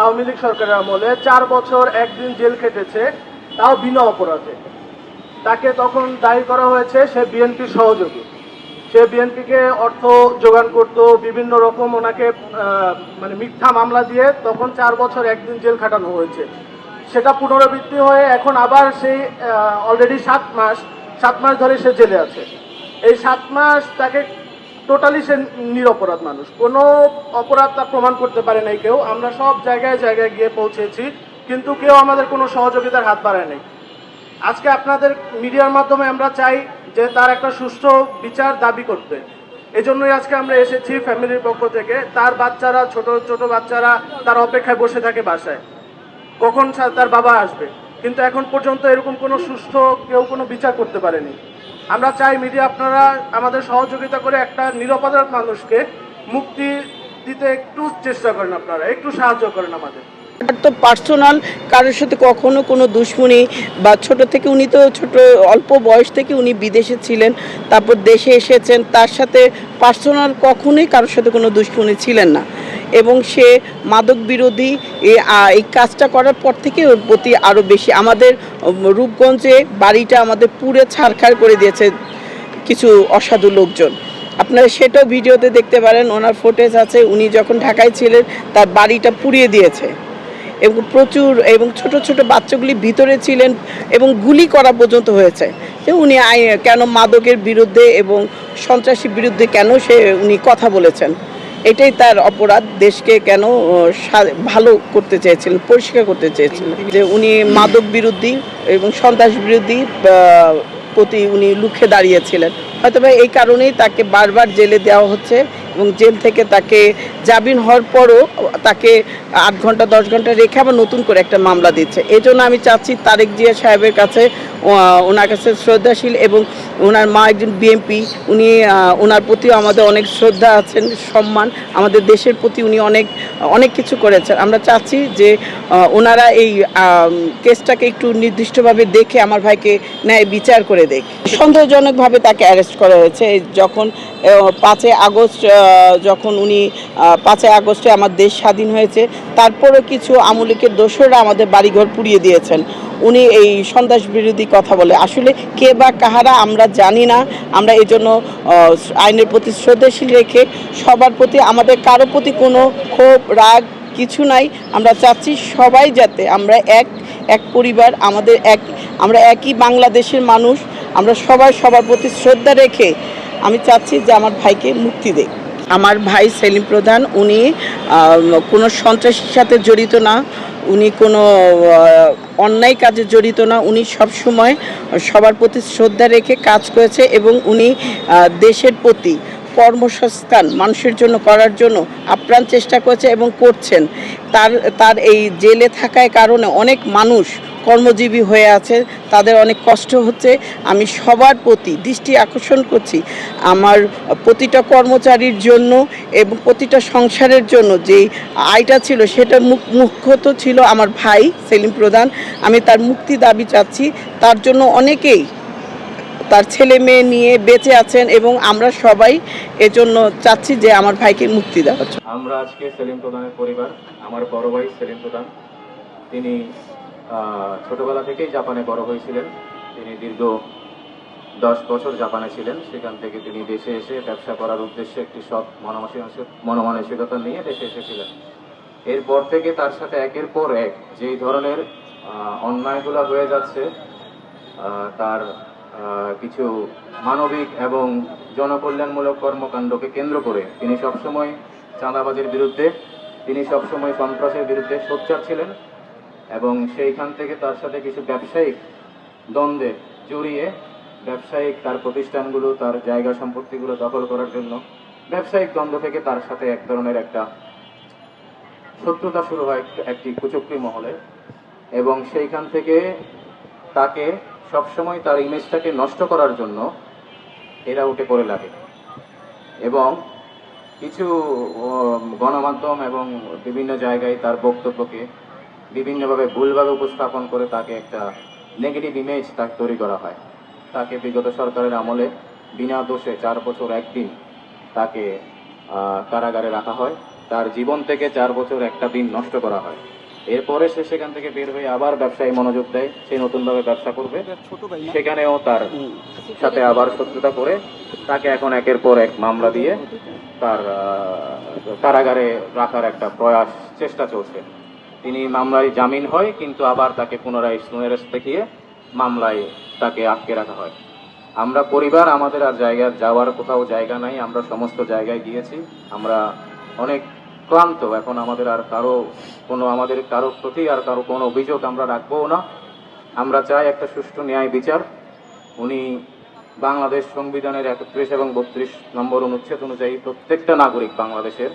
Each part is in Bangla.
আওয়ামী লীগ সরকারের আমলে 4 বছর 1 দিন জেল খেটেছে, তাও বিনা অপরাধে। তাকে তখন দায়ী করা হয়েছে সে বিএনপির সহযোগী, সে বিএনপিকে অর্থ যোগান করত, বিভিন্ন রকম ওনাকে মানে মিথ্যা মামলা দিয়ে তখন 4 বছর 1 দিন জেল খাটানো হয়েছে। সেটা পুনরাবৃত্তি হয়ে এখন আবার সেই অলরেডি 7 মাস ধরে সে জেলে আছে। এই 7 মাস তাকে টোটালি সে নিরপরাধ মানুষ, কোনো অপরাধ তা প্রমাণ করতে পারে নাই কেউ। আমরা সব জায়গায় জায়গায় গিয়ে পৌঁছেছি, কিন্তু কেউ আমাদের কোনো সহযোগিতার হাত বাড়ায় নাই। আজকে আপনাদের মিডিয়ার মাধ্যমে আমরা চাই যে তার একটা সুষ্ঠু বিচার দাবি করতে। এজন্যই আজকে আমরা এসেছি ফ্যামিলির পক্ষ থেকে। তার বাচ্চারা, ছোট ছোট বাচ্চারা তার অপেক্ষায় বসে থাকে বাসায়, কখন তার বাবা আসবে, কিন্তু এখন পর্যন্ত এরকম কোনো সুষ্ঠু কেউ কোনো বিচার করতে পারেনি। আমরা চাই মিডিয়া আপনারা আমাদের সহযোগিতা করে একটা নিরপরাধ মানুষকে মুক্তি দিতে একটু চেষ্টা করেন, আপনারা একটু সাহায্য করেন আমাদের। তো পার্সোনাল কারোর সাথে কখনো কোনো দুশ্মনী বা ছোট থেকে, উনি তো অল্প বয়স থেকে উনি বিদেশে ছিলেন, তারপর দেশে এসেছেন, তার সাথে পার্সোনাল কখনোই কারোর সাথে কোনো দুশ্মনী ছিলেন না। এবং সে মাদক বিরোধী এই কাজটা করার পর থেকে ওর প্রতি আরও বেশি, আমাদের রূপগঞ্জে বাড়িটা আমাদের পুরে ছারখার করে দিয়েছে কিছু অসাধু লোকজন। আপনারা সেটাও ভিডিওতে দেখতে পারেন, ওনার ফুটেজ আছে। উনি যখন ঢাকায় ছিলেন তার বাড়িটা পুড়িয়ে দিয়েছে এবং প্রচুর, এবং ছোট ছোট বাচ্চাগুলি ভিতরে ছিলেন এবং গুলি করা পর্যন্ত হয়েছে। যে উনি কেন মাদকের বিরুদ্ধে এবং সন্ত্রাসীর বিরুদ্ধে কেন উনি কথা বলেছেন, এটাই তার অপরাধ। দেশকে কেন ভালো করতে চেয়েছিলেন, পরিষ্কার করতে চেয়েছিলেন। যে উনি মাদক বিরোধী এবং সন্ত্রাস বিরোধী প্রতি উনি লুখে দাঁড়িয়েছিলেন। হয়তো এই কারণেই তাকে বারবার জেলে দেওয়া হচ্ছে এবং জেল থেকে তাকে জামিন হওয়ার পরও তাকে 8 ঘন্টা 10 ঘন্টা রেখে আবার নতুন করে একটা মামলা দিচ্ছে। এই জন্য আমি চাচ্ছি তারেক জিয়া সাহেবের কাছে, ওনার কাছে শ্রদ্ধাশীল, এবং ওনার মা একজন বিএমপি, উনি ওনার প্রতিও আমাদের অনেক শ্রদ্ধা আছেন, সম্মান, আমাদের দেশের প্রতি উনি অনেক কিছু করেছেন। আমরা চাচ্ছি যে ওনারা এই কেসটাকে একটু নির্দিষ্টভাবে দেখে আমার ভাইকে ন্যায় বিচার করে দেখ। সন্দেহজনকভাবে তাকে অ্যারেস্ট করা হয়েছে যখন 5 আগস্ট, যখন উনি 5 আগস্টে আমার দেশ স্বাধীন হয়েছে, তারপরে কিছু আওয়ামী লীগের দোসররা আমাদের বাড়িঘর পুড়িয়ে দিয়েছেন। উনি এই সন্ত্রাস বিরোধী কথা বলে, আসলে কে বা কাহারা আমরা জানি না। আমরা এই জন্য আইনের প্রতি শ্রদ্ধাশীল রেখে সবার প্রতি, আমাদের কারো প্রতি কোনো ক্ষোভ রাগ কিছু নাই। আমরা চাচ্ছি সবাই যাতে আমরা এক পরিবার, আমরা একই বাংলাদেশের মানুষ, আমরা সবাই সবার প্রতি শ্রদ্ধা রেখে আমি চাচ্ছি যে আমার ভাইকে মুক্তি দেয়। আমার ভাই সেলিম প্রধান, উনি কোনো সন্ত্রাসীর সাথে জড়িত না, উনি কোনো অন্যায় কাজে জড়িত না। উনি সবসময় সবার প্রতি শ্রদ্ধা রেখে কাজ করেছে এবং উনি দেশের প্রতি কর্মসংস্থান মানুষের জন্য করার জন্য আপ্রাণ চেষ্টা করেছে এবং করছেন। তার এই জেলে থাকার কারণে অনেক মানুষ কর্মজীবী হয়ে আছে, তাদের অনেক কষ্ট হচ্ছে। আমি সবার প্রতি দৃষ্টি আকর্ষণ করছি, আমার প্রতিটা কর্মচারীর জন্য এবং প্রতিটা সংসারের জন্য যেই আয়টা ছিল সেটা মুখ্যত ছিল আমার ভাই সেলিম প্রধান। আমি তার মুক্তি দাবি চাচ্ছি। তার জন্য অনেকেই তার ছেলে মেয়ে নিয়ে বেঁচে আছেন এবং আমরা সবাই এজন্য চাচ্ছি যে আমার ভাইকে মুক্তি দেওয়া। আমরা আজকে সেলিম প্রধানের পরিবার, আমার বড় ভাই সেলিম প্রধান, তিনি ছোটবেলা থেকেই জাপানে বড় হয়েছিলেন। তিনি দীর্ঘ 10 বছর জাপানে ছিলেন। সেখান থেকে তিনি দেশে এসে ব্যবসা করার উদ্দেশ্যে একটি সৎ মনমানসিকতা নিয়ে দেশে এসেছিলেন। এরপর থেকে তার সাথে একের পর এক যেই ধরনের অন্যায়গুলো হয়ে যাচ্ছে, তার কিছু মানবিক এবং জনকল্যাণমূলক কর্মকাণ্ডকে কেন্দ্র করে তিনি সবসময় চাঁদাবাজির বিরুদ্ধে, তিনি সবসময় সন্ত্রাসের বিরুদ্ধে সোচ্চার ছিলেন এবং সেইখান থেকে তার সাথে কিছু ব্যবসায়িক দ্বন্দ্বে জড়িয়ে ব্যবসায়িক তার প্রতিষ্ঠানগুলো, তার জায়গা সম্পত্তিগুলো দখল করার জন্য ব্যবসায়িক দ্বন্দ্ব থেকে তার সাথে এক ধরনের একটা শত্রুতা শুরু হয় একটি কুচক্রী মহলে, এবং সেইখান থেকে তাকে সবসময় তার ইমেজটাকে নষ্ট করার জন্য এরা উঠে পড়ে লাগে এবং কিছু গণমাধ্যম এবং বিভিন্ন জায়গায় তার বক্তব্যকে বিভিন্নভাবে ভুলভাবে উপস্থাপন করে তাকে একটা নেগেটিভ ইমেজ তাকে তৈরি করা হয়। তাকে বিগত সরকারের আমলে বিনা দোষে 4 বছর 1 দিন তাকে কারাগারে রাখা হয় তার জীবন থেকে 4 বছর একটা দিন নষ্ট করা হয়। এরপরে সে সেখান থেকে বের হয়ে আবার ব্যবসায় মনোযোগ দেয়, সে নতুনভাবে ব্যবসা করবে, সেখানেও তার সাথে আবার শত্রুতা করে তাকে এখন একের পর এক মামলা দিয়ে তার কারাগারে রাখার একটা প্রয়াস চেষ্টা চলছে। তিনি মামলায় জামিন হয়, কিন্তু আবার তাকে পুনরায় স্নোয়ারেস্ট দেখিয়ে মামলায় তাকে আটকে রাখা হয়। আমরা পরিবার, আমাদের আর যাওয়ার কোথাও জায়গা নাই, আমরা সমস্ত জায়গায় গিয়েছি, আমরা অনেক ক্লান্ত। এখন আমাদের আর আমাদের কারো প্রতি আর কারো কোনো অভিযোগ আমরা রাখবো না। আমরা চাই একটা সুষ্ঠু ন্যায় বিচার। উনি বাংলাদেশ সংবিধানের 31 এবং 32 নম্বর অনুচ্ছেদ অনুযায়ী প্রত্যেকটা নাগরিক বাংলাদেশের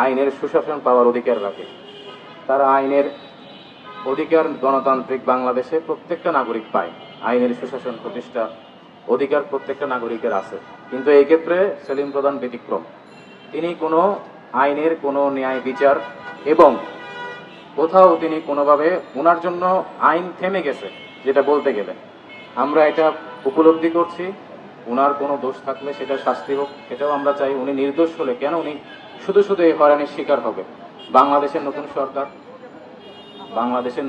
আইনের সুশাসন পাওয়ার অধিকার রাখে। তারা আইনের অধিকার গণতান্ত্রিক বাংলাদেশে প্রত্যেকটা নাগরিক পায়, আইনের সুশাসন প্রতিষ্ঠা অধিকার প্রত্যেকটা নাগরিকের আছে। কিন্তু এই ক্ষেত্রে সেলিম প্রধান ব্যতিক্রম। তিনি কোনো আইনের কোনো ন্যায় বিচার এবং কোথাও তিনি কোনোভাবে, ওনার জন্য আইন থেমে গেছে যেটা বলতে গেলে আমরা এটা উপলব্ধি করছি। ওনার কোনো দোষ থাকলে সেটা শাস্তি হোক, এটাও আমরা চাই। উনি নির্দোষ হলে কেন উনি শুধু শুধু এই হয়রানির শিকার হবে? বাংলাদেশের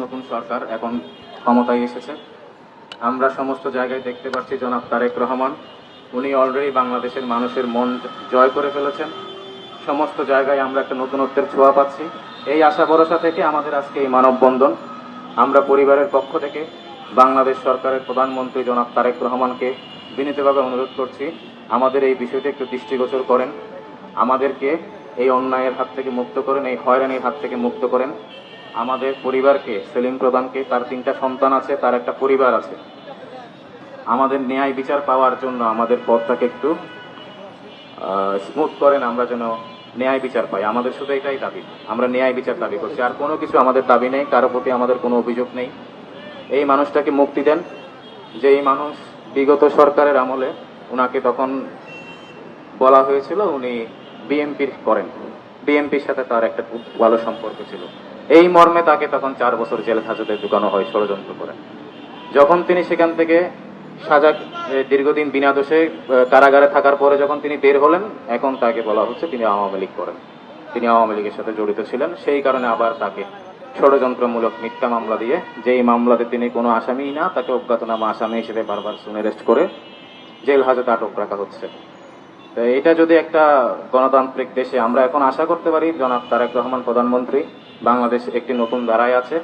নতুন সরকার এখন ক্ষমতায় এসেছে। আমরা সমস্ত জায়গায় দেখতে পাচ্ছি জনাব তারেক রহমান, উনি অলরেডি বাংলাদেশের মানুষের মন জয় করে ফেলেছেন। সমস্ত জায়গায় আমরা একটা নতুনত্বের ছোঁয়া পাচ্ছি। এই আশা ভরসা থেকে আমাদের আজকে এই মানববন্ধন। আমরা পরিবারের পক্ষ থেকে বাংলাদেশ সরকারের প্রধানমন্ত্রী জনাব তারেক রহমানকে বিনীতভাবে অনুরোধ করছি, আমাদের এই বিষয়টি একটু দৃষ্টিগোচর করেন, আমাদেরকে এই অন্যায়ের হাত থেকে মুক্ত করেন, এই হয়রানির হাত থেকে মুক্ত করেন। আমাদের পরিবারকে, সেলিম প্রধানকে, তার 3টা সন্তান আছে, তার একটা পরিবার আছে, আমাদের ন্যায় বিচার পাওয়ার জন্য আমাদের পথটাকে একটু স্মুথ করেন, আমরা যেন ন্যায় বিচার পাই। আমাদের শুধু এটাই দাবি, আমরা ন্যায় বিচার দাবি করছি, আর কোনো কিছু আমাদের দাবি নেই, কারো প্রতি আমাদের কোনো অভিযোগ নেই। এই মানুষটাকে মুক্তি দেন, যে এই মানুষ বিগত সরকারের আমলে ওনাকে তখন বলা হয়েছিল উনি বিএনপির করেন, বিএনপির সাথে তার একটা খুব ভালো সম্পর্ক ছিল, এই মর্মে তাকে তখন 4 বছর জেল হাজতে ঢুকানো হয় ষড়যন্ত্র করে। যখন তিনি সেখান থেকে সাজা দীর্ঘদিন বিনা দোষে কারাগারে থাকার পরে যখন তিনি বের হলেন, এখন তাকে বলা হচ্ছে তিনি আওয়ামী লীগ করেন, তিনি আওয়ামী লীগের সাথে জড়িত ছিলেন। সেই কারণে আবার তাকে ষড়যন্ত্রমূলক মিথ্যা মামলা দিয়ে, যেই মামলাতে তিনি কোনো আসামিই না, তাকে অজ্ঞাতনামা আসামি হিসেবে বারবার অ্যারেস্ট করে জেল হাজতে আটক রাখা হচ্ছে। তো এটা যদি একটা গণতান্ত্রিক দেশে, আমরা এখন আশা করতে পারি জনাব তারেক রহমান প্রধানমন্ত্রী, বাংলাদেশ একটি নতুন ধারায় আছে,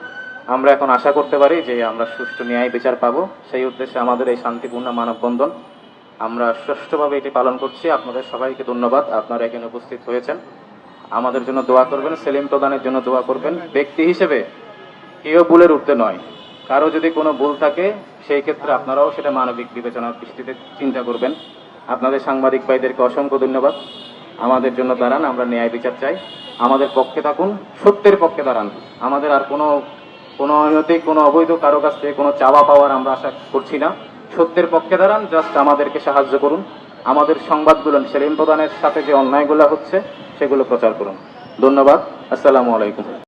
আমরা এখন আশা করতে পারি যে আমরা সুষ্ঠু ন্যায় বিচার পাবো। সেই উদ্দেশ্যে আমাদের এই শান্তিপূর্ণ মানববন্ধন আমরা সুষ্ঠুভাবে এটি পালন করছি। আপনাদের সবাইকে ধন্যবাদ, আপনারা এখানে উপস্থিত হয়েছেন। আমাদের জন্য দোয়া করবেন, সেলিম প্রধানের জন্য দোয়া করবেন। ব্যক্তি হিসেবে কেউ ভুলের ঊর্ধ্বে নয়, কারো যদি কোনো ভুল থাকে সেই ক্ষেত্রে আপনারাও সেটা মানবিক বিবেচনার দৃষ্টিতে চিন্তা করবেন। আপনাদের সাংবাদিক ভাইদেরকে অসংখ্য ধন্যবাদ। আমাদের জন্য দাঁড়ান, আমরা ন্যায় বিচার চাই, আমাদের পক্ষে থাকুন, সত্যের পক্ষে দাঁড়ান। আমাদের আর কোনো অনৈতিক, কোনো অবৈধ কারো কাছ থেকে কোনো চাওয়া পাওয়ার আমরা আশা করছি না। সত্যের পক্ষে দাঁড়ান, জাস্ট আমাদেরকে সাহায্য করুন। আমাদের সংবাদগুলো, সেলিম প্রধানের সাথে যে অন্যায়গুলো হচ্ছে সেগুলো প্রচার করুন। ধন্যবাদ, আসসালামু আলাইকুম।